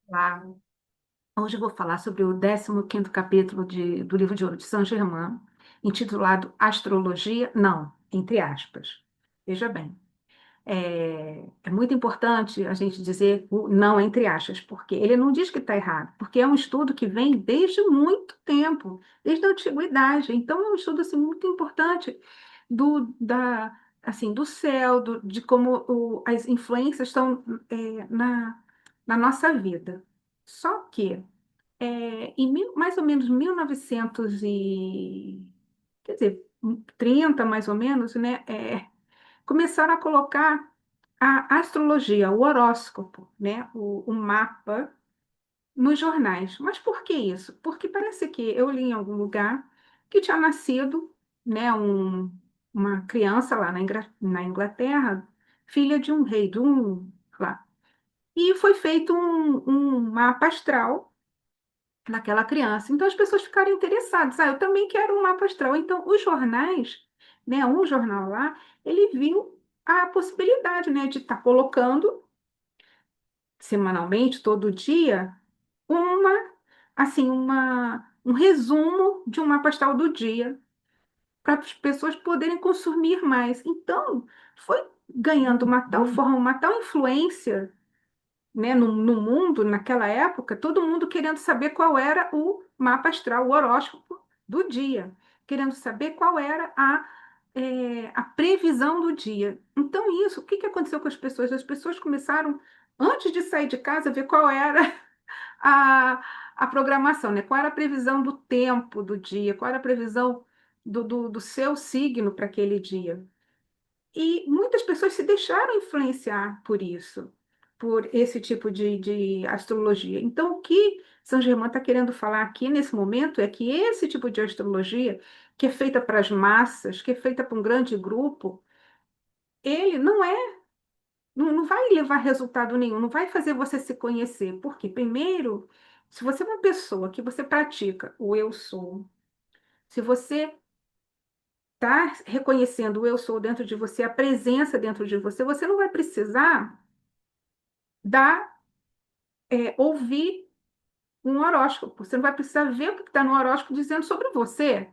Lá. Hoje eu vou falar sobre o 15º capítulo do livro de Ouro de Saint-Germain, intitulado Astrologia, não, entre aspas. Veja bem, é muito importante a gente dizer o não entre aspas, porque ele não diz que está errado, porque é um estudo que vem desde muito tempo, desde a antiguidade. Então, é um estudo assim, muito importante assim, do céu, de como as influências estão na nossa vida. Só que mais ou menos 1900 quer dizer, 30 mais ou menos, né, começaram a colocar a astrologia, o horóscopo, né, o mapa nos jornais. Mas por que isso? Porque parece que eu li em algum lugar que tinha nascido, né, uma criança lá na Inglaterra, filha de um rei, de um lá. E foi feito um mapa astral naquela criança. Então as pessoas ficaram interessadas. Ah, eu também quero um mapa astral. Então os jornais, né, um jornal lá, ele viu a possibilidade, né, de estar colocando semanalmente, todo dia, uma, um resumo de um mapa astral do dia para as pessoas poderem consumir mais. Então foi ganhando uma tal forma, uma tal influência, né, no mundo, naquela época, todo mundo querendo saber qual era o mapa astral, o horóscopo do dia, querendo saber qual era a previsão do dia. Então, isso, o que que aconteceu com as pessoas? As pessoas começaram, antes de sair de casa, a ver qual era a, a programação, né? Qual era a previsão do tempo do dia, qual era a previsão do seu signo para aquele dia. E muitas pessoas se deixaram influenciar por isso, por esse tipo de astrologia. Então, o que São Germain está querendo falar aqui nesse momento é que esse tipo de astrologia, que é feita para as massas, que é feita para um grande grupo, ele não vai levar resultado nenhum, não vai fazer você se conhecer. Porque, primeiro, se você é uma pessoa que você pratica o eu sou, se você está reconhecendo o eu sou dentro de você, a presença dentro de você, você não vai precisar ouvir um horóscopo. Você não vai precisar ver o que está no horóscopo dizendo sobre você.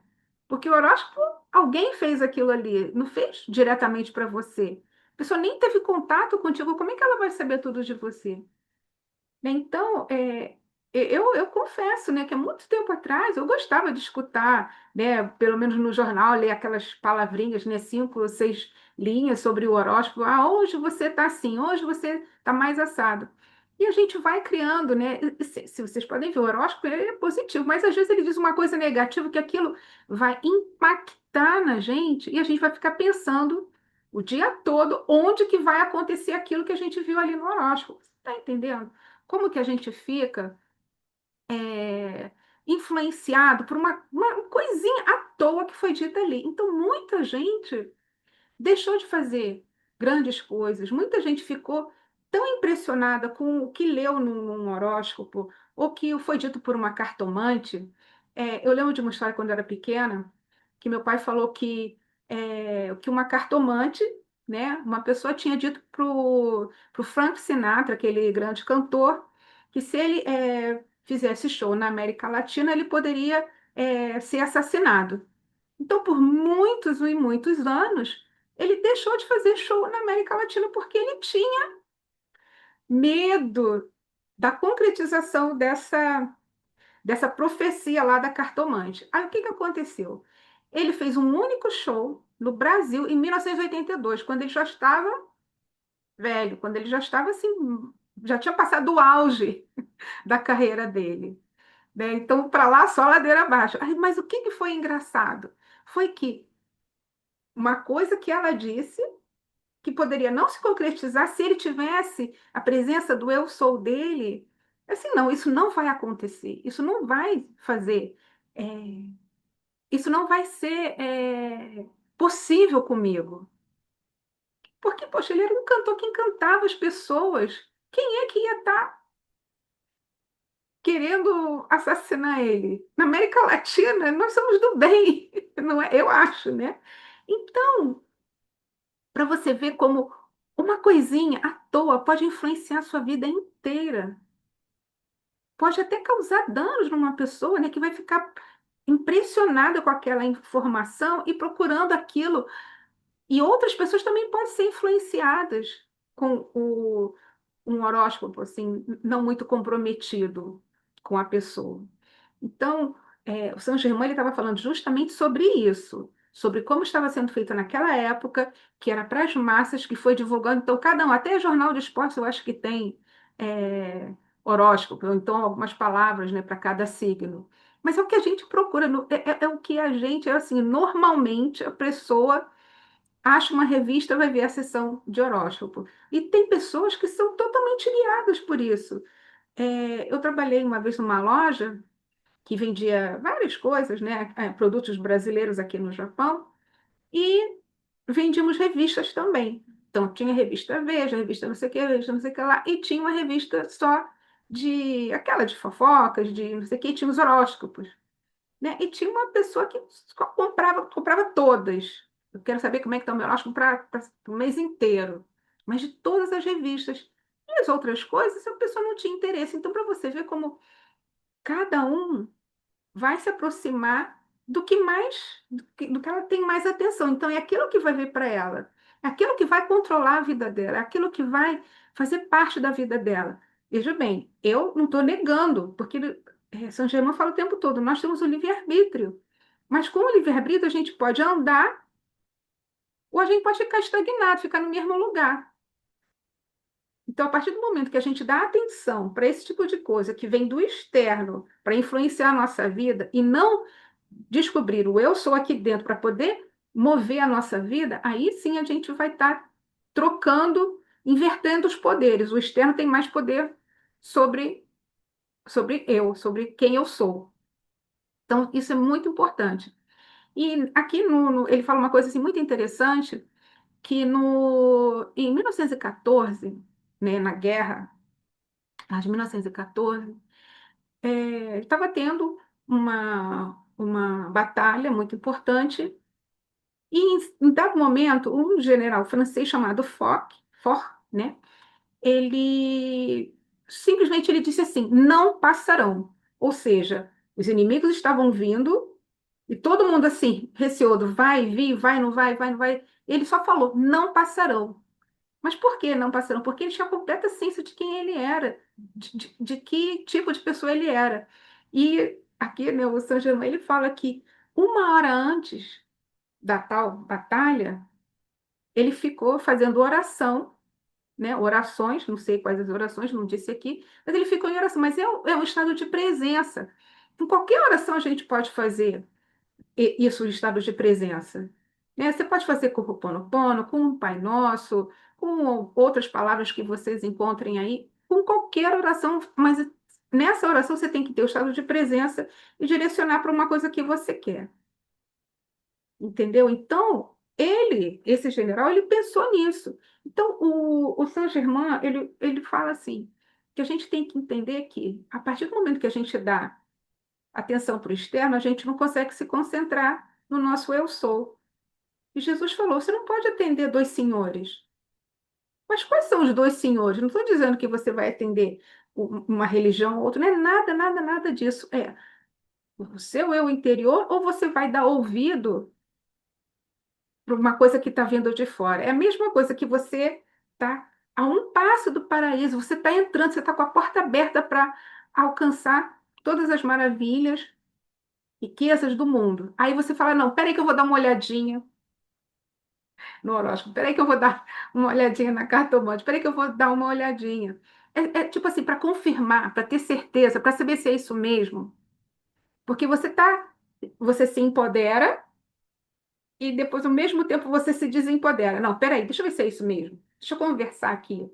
Porque o horóscopo, alguém fez aquilo ali, não fez diretamente para você. A pessoa nem teve contato contigo, como é que ela vai saber tudo de você? Né? Então, eu confesso, né, que há muito tempo atrás eu gostava de escutar, né, pelo menos no jornal, ler aquelas palavrinhas, né, 5 ou 6 linhas sobre o horóscopo. Ah, hoje você está assim, hoje você está mais assado. E a gente vai criando, né? Se vocês podem ver, o horóscopo ele é positivo, mas às vezes ele diz uma coisa negativa que aquilo vai impactar na gente e a gente vai ficar pensando o dia todo onde que vai acontecer aquilo que a gente viu ali no horóscopo. Está entendendo? Como que a gente fica é, influenciado por uma coisinha à toa que foi dita ali. Então, muita gente deixou de fazer grandes coisas, muita gente ficou tão impressionada com o que leu num horóscopo, ou que foi dito por uma cartomante. Eu lembro de uma história quando eu era pequena, que meu pai falou que uma cartomante, né, uma pessoa tinha dito para o Frank Sinatra, aquele grande cantor, que se ele fizesse show na América Latina, ele poderia ser assassinado. Então, por muitos e muitos anos, ele deixou de fazer show na América Latina porque ele tinha medo da concretização dessa profecia lá da cartomante. Aí, o que que aconteceu? Ele fez um único show no Brasil em 1982, quando ele já estava velho, quando ele já estava assim, já tinha passado o auge da carreira dele. Né? Então, para lá, só ladeira abaixo. Aí, mas o que que foi engraçado? Foi que uma coisa que ela disse que poderia não se concretizar se ele tivesse a presença do eu sou dele. Assim, não, isso não vai acontecer, isso não vai fazer, é, isso não vai ser possível comigo. Porque, poxa, ele era um cantor que encantava as pessoas. Quem é que ia estar querendo assassinar ele? Na América Latina, nós somos do bem, não é? Eu acho, né? Então, para você ver como uma coisinha à toa pode influenciar a sua vida inteira. pode até causar danos numa pessoa, né, que vai ficar impressionada com aquela informação e procurando aquilo. E outras pessoas também podem ser influenciadas com um horóscopo assim, não muito comprometido com a pessoa. Então, o Saint-Germain ele estava falando justamente sobre isso, sobre como estava sendo feito naquela época, que era para as massas, que foi divulgando. Então, cada um, até jornal de esportes, eu acho que tem é, horóscopo, ou então algumas palavras, né, para cada signo. Mas é o que a gente procura, é o que a gente, é assim, normalmente a pessoa acha uma revista, vai ver a seção de horóscopo. E tem pessoas que são totalmente guiadas por isso. Eu trabalhei uma vez numa loja que vendia várias coisas, né, produtos brasileiros aqui no Japão, e vendíamos revistas também. Então, tinha a revista Veja, a revista não sei o que, a revista não sei o que lá, e tinha uma revista só aquela de fofocas, de não sei o que, e tinha os horóscopos, né? E tinha uma pessoa que só comprava todas. Eu quero saber como é que está o meu horóscopo para o mês inteiro. Mas de todas as revistas. E as outras coisas, a pessoa não tinha interesse. Então, para você ver como cada um vai se aproximar do que ela tem mais atenção. Então, é aquilo que vai vir para ela, é aquilo que vai controlar a vida dela, é aquilo que vai fazer parte da vida dela. Veja bem, eu não estou negando, porque São Germain fala o tempo todo, nós temos o livre-arbítrio. Mas com o livre-arbítrio a gente pode andar ou a gente pode ficar estagnado, ficar no mesmo lugar. Então, a partir do momento que a gente dá atenção para esse tipo de coisa que vem do externo para influenciar a nossa vida e não descobrir o eu sou aqui dentro para poder mover a nossa vida, aí sim a gente vai estar trocando, invertendo os poderes. O externo tem mais poder sobre eu, sobre quem eu sou. Então, isso é muito importante. E aqui ele fala uma coisa assim, muito interessante, que em 1914, né, na guerra de 1914, estava tendo uma batalha muito importante. E em dado momento, um general francês chamado Foch, né, ele simplesmente ele disse assim: não passarão. Ou seja, os inimigos estavam vindo e todo mundo assim, receoso, vai vir, vai, não vai, vai, não vai. Ele só falou: não passarão. Mas por que não passarão? Porque ele tinha completa ciência de quem ele era, de que tipo de pessoa ele era. E aqui, né, o Saint-Germain, ele fala que uma hora antes da tal batalha, ele ficou fazendo oração, né? Orações, não sei quais as orações, não disse aqui, mas ele ficou em oração. Mas é um estado de presença. Em qualquer oração a gente pode fazer isso, o estado de presença. Né? Você pode fazer com o Ho'oponopono, com o Pai Nosso, com outras palavras que vocês encontrem aí, com qualquer oração, mas nessa oração você tem que ter o estado de presença e direcionar para uma coisa que você quer. Entendeu? Então, esse general, ele pensou nisso. Então, o Saint-Germain, ele fala assim, que a gente tem que entender que, a partir do momento que a gente dá atenção para o externo, a gente não consegue se concentrar no nosso eu sou. E Jesus falou, você não pode atender dois senhores. Mas quais são os dois senhores? Não estou dizendo que você vai atender uma religião ou outra, não é nada, nada, nada disso. É o seu eu interior ou você vai dar ouvido para uma coisa que está vindo de fora. É a mesma coisa que você está a um passo do paraíso, você está entrando, você está com a porta aberta para alcançar todas as maravilhas, riquezas do mundo. Aí você fala, não, peraí que eu vou dar uma olhadinha no horóscopo, peraí que eu vou dar uma olhadinha na cartomante, peraí que eu vou dar uma olhadinha. É tipo assim, para confirmar, para ter certeza, para saber se é isso mesmo. Porque você se empodera e depois, ao mesmo tempo, você se desempodera. Não, peraí, deixa eu ver se é isso mesmo. Deixa eu conversar aqui.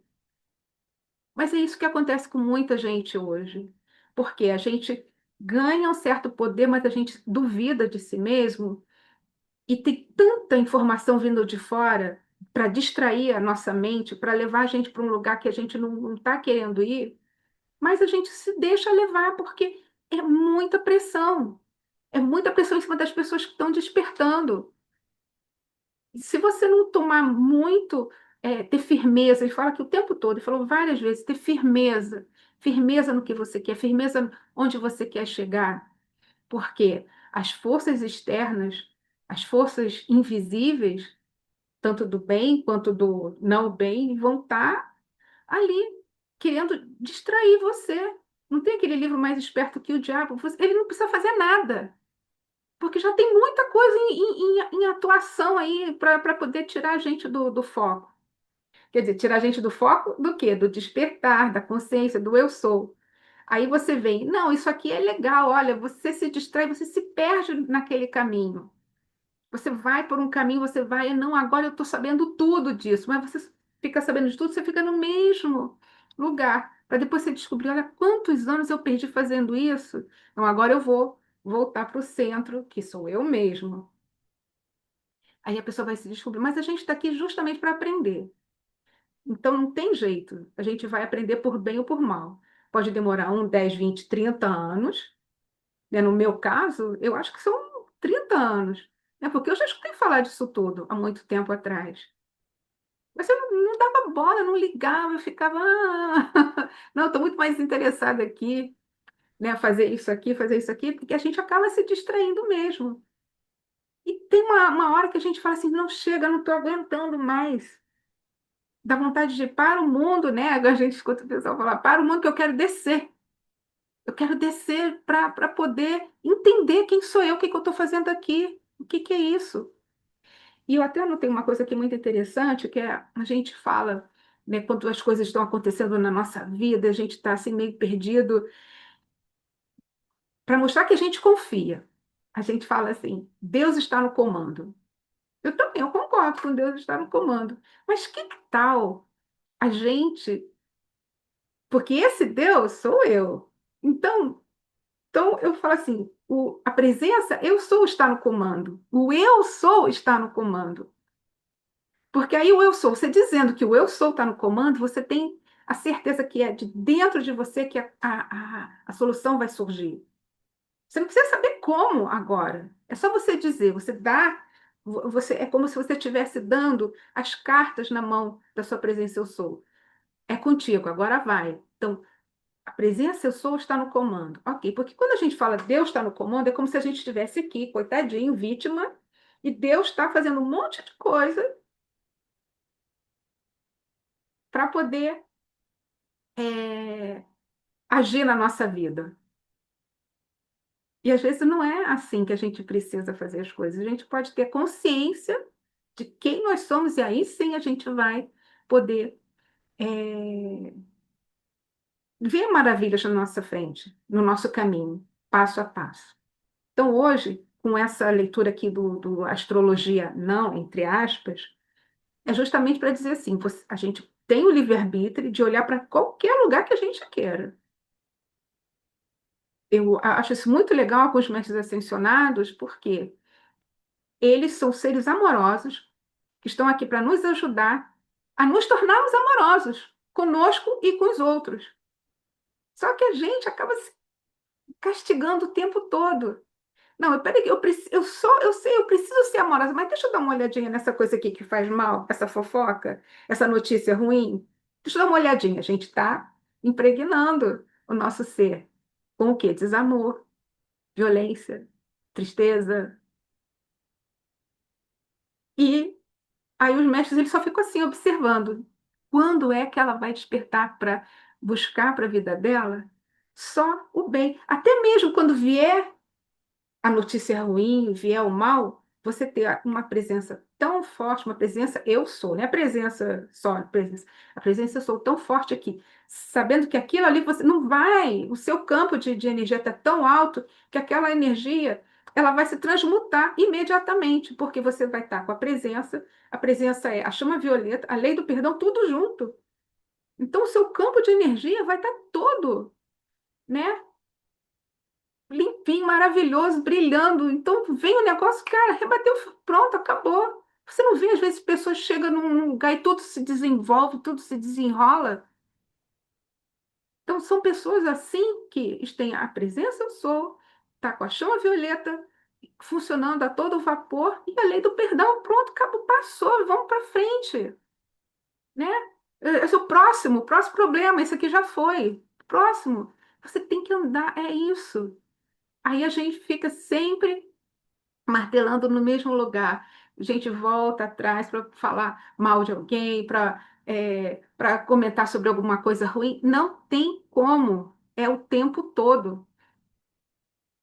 Mas é isso que acontece com muita gente hoje. Porque a gente ganha um certo poder, mas a gente duvida de si mesmo e tem tanta informação vindo de fora para distrair a nossa mente, para levar a gente para um lugar que a gente não está querendo ir, mas a gente se deixa levar porque é muita pressão em cima das pessoas que estão despertando. Se você não tomar muito ter firmeza. Ele fala que o tempo todo, ele falou várias vezes, ter firmeza. Firmeza no que você quer, firmeza onde você quer chegar. Porque as forças externas, as forças invisíveis, tanto do bem quanto do não bem, vão estar ali querendo distrair você. Não tem aquele livro Mais Esperto que o Diabo? Ele não precisa fazer nada, porque já tem muita coisa em atuação aí para poder tirar a gente do foco. Quer dizer, tirar a gente do foco do quê? Do despertar, da consciência, do eu sou. Aí você vem, não, isso aqui é legal, olha, você se distrai, você se perde naquele caminho. Você vai por um caminho, você vai, não, agora eu estou sabendo tudo disso, mas você fica sabendo de tudo, você fica no mesmo lugar, para depois você descobrir, olha, quantos anos eu perdi fazendo isso. Então agora eu vou voltar para o centro, que sou eu mesmo. Aí a pessoa vai se descobrir, mas a gente está aqui justamente para aprender. Então não tem jeito, a gente vai aprender por bem ou por mal. Pode demorar 10, 20, 30 anos, né? No meu caso, eu acho que são 30 anos, né? Porque eu já escutei falar disso tudo há muito tempo atrás. Mas eu não dava bola, não ligava, eu ficava. Não, estou muito mais interessada aqui, né? Fazer isso aqui, porque a gente acaba se distraindo mesmo. E tem uma hora que a gente fala assim: não chega, não estou aguentando mais. Dá vontade de ir para o mundo, né? Agora a gente escuta o pessoal falar: para o mundo que eu quero descer. Eu quero descer para poder entender quem sou eu, o que que eu estou fazendo aqui, o que que é isso. E eu até anotei uma coisa aqui muito interessante, que é a gente fala, né, quando as coisas estão acontecendo na nossa vida, a gente está assim meio perdido, para mostrar que a gente confia. A gente fala assim, Deus está no comando. Eu também, eu concordo com Deus está no comando. Mas que tal a gente, porque esse Deus sou eu. Então eu falo assim, a presença, eu sou está no comando. O eu sou está no comando. Porque aí o eu sou, você dizendo que o eu sou está no comando, você tem a certeza que é de dentro de você que a solução vai surgir. Você não precisa saber como agora. É só você dizer, você dá, é como se você estivesse dando as cartas na mão da sua presença eu sou. É contigo, agora vai. Então, a presença eu sou está no comando. Ok, porque quando a gente fala Deus está no comando, é como se a gente estivesse aqui, coitadinho, vítima, e Deus está fazendo um monte de coisa para poder agir na nossa vida. E às vezes não é assim que a gente precisa fazer as coisas. A gente pode ter consciência de quem nós somos, e aí sim a gente vai poder ver maravilhas na nossa frente, no nosso caminho, passo a passo. Então, hoje, com essa leitura aqui do Astrologia Não, entre aspas, é justamente para dizer assim: a gente tem o livre-arbítrio de olhar para qualquer lugar que a gente queira. Eu acho isso muito legal com os mestres ascensionados, porque eles são seres amorosos que estão aqui para nos ajudar a nos tornarmos amorosos conosco e com os outros. Só que a gente acaba se castigando o tempo todo. Não, peraí, eu sei, eu preciso ser amorosa, mas deixa eu dar uma olhadinha nessa coisa aqui que faz mal, essa fofoca, essa notícia ruim. Deixa eu dar uma olhadinha. A gente está impregnando o nosso ser com o quê? Desamor, violência, tristeza. E aí os mestres eles só ficam assim observando. Quando é que ela vai despertar para buscar para a vida dela só o bem? Até mesmo quando vier a notícia ruim, vier o mal, você ter uma presença tão forte, uma presença eu sou, não é a presença só, a presença eu sou tão forte aqui, sabendo que aquilo ali você não vai, o seu campo de energia está tão alto que aquela energia ela vai se transmutar imediatamente, porque você vai estar com a presença é a chama violeta, a lei do perdão, tudo junto. Então, o seu campo de energia vai estar todo, né? Limpinho, maravilhoso, brilhando. Então vem o negócio, cara, rebateu, pronto, acabou. Você não vê, às vezes, pessoas chegam num lugar e tudo se desenvolve, tudo se desenrola. Então, são pessoas assim que têm a presença eu sou, tá com a chama violeta funcionando a todo vapor e a lei do perdão, pronto, acabou, passou, vamos para frente. né? Esse é o próximo problema, esse aqui já foi. Próximo. Você tem que andar, é isso. Aí a gente fica sempre martelando no mesmo lugar. A gente volta atrás para falar mal de alguém, para comentar sobre alguma coisa ruim. Não tem como. É o tempo todo.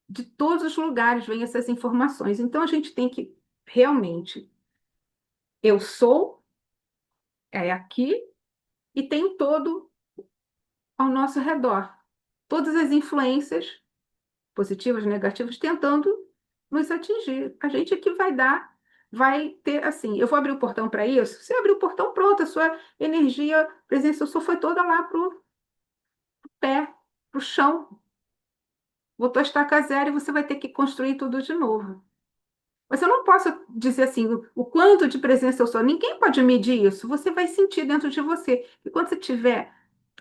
De todos os lugares vêm essas informações. Então a gente tem que realmente, eu sou, é aqui, e tem todo ao nosso redor. Todas as influências, positivas, negativas, tentando nos atingir. A gente é que vai dar, vai ter assim. Eu vou abrir o portão para isso. Você abriu o portão, pronto, a sua energia, presença, eu sou foi toda lá pro pé, pro chão. Voltou a estaca zero e você vai ter que construir tudo de novo. Mas eu não posso dizer assim, o quanto de presença eu sou. Ninguém pode medir isso. Você vai sentir dentro de você. E quando você tiver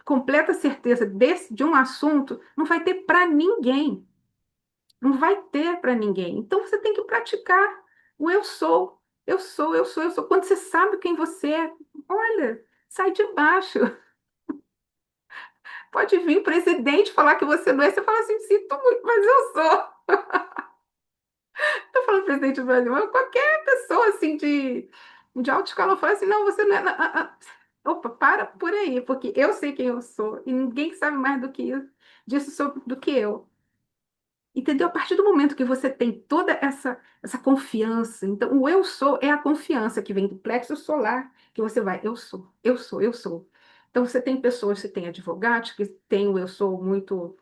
completa certeza de um assunto, não vai ter para ninguém. Não vai ter para ninguém. Então você tem que praticar o eu sou. Eu sou, eu sou, eu sou. Quando você sabe quem você é, olha, sai de baixo. Pode vir o presidente falar que você não é. Você fala assim, sinto muito, mas eu sou. Estou falando presidente do Brasil, mas qualquer pessoa assim de alta escola fala assim, não, você não é. Opa, para por aí, porque eu sei quem eu sou e ninguém sabe mais do que disso do que eu. Entendeu? A partir do momento que você tem toda essa confiança, então o eu sou é a confiança que vem do plexo solar, que você vai, eu sou, eu sou, eu sou. Então você tem pessoas, você tem advogados que têm o eu sou muito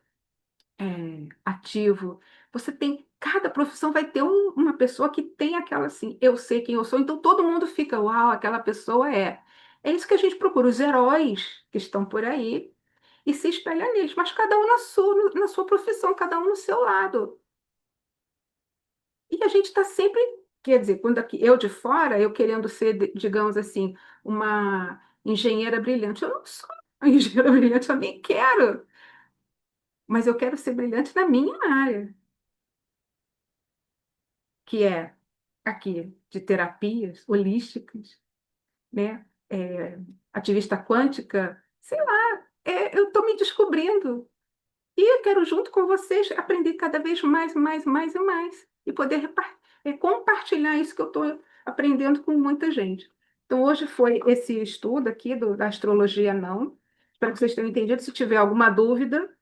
ativo. Você tem, cada profissão vai ter uma pessoa que tem aquela assim, eu sei quem eu sou, então todo mundo fica, uau, aquela pessoa é. É isso que a gente procura, os heróis que estão por aí e se espelha neles, mas cada um na sua profissão, cada um no seu lado. E a gente está sempre, quer dizer, quando aqui, eu de fora, eu querendo ser, digamos assim, uma engenheira brilhante. Eu não sou uma engenheira brilhante, eu nem quero, mas eu quero ser brilhante na minha área, que é aqui de terapias holísticas, né? Ativista quântica, sei lá, eu estou me descobrindo. E eu quero, junto com vocês, aprender cada vez mais, mais, mais e mais. E poder compartilhar isso que eu estou aprendendo com muita gente. Então, hoje foi esse estudo aqui da astrologia não. Espero que vocês tenham entendido. Se tiver alguma dúvida,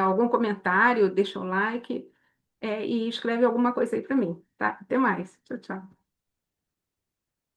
algum comentário, deixa um like, e escreve alguma coisa aí para mim, tá? Até mais. Tchau, tchau.